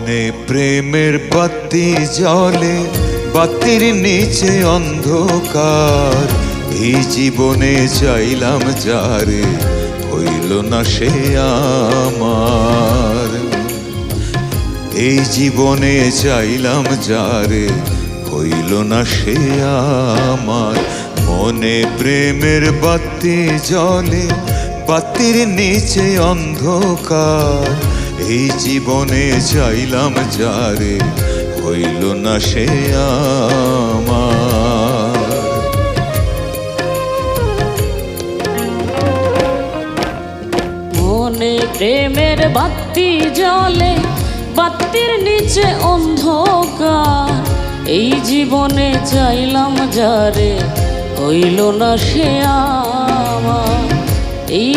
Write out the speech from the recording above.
মনে প্রেমের বাতি জ্বলে, বাতির নিচে অন্ধকার। এই জীবনে চাইলাম যারে, হইল না সে আমার। এই জীবনে চাইলাম যারে, হইল না সে আমার। মনে প্রেমের বাতি জ্বলে, বাতির নিচে অন্ধকার। এই জীবনে চাইলাম যারে, হইল না সে আমার। মনে প্রেমের বাতি জ্বলে, বাতির নিচে অন্ধকার। এই জীবনে চাইলাম যারে, হইল না সে আমার। এই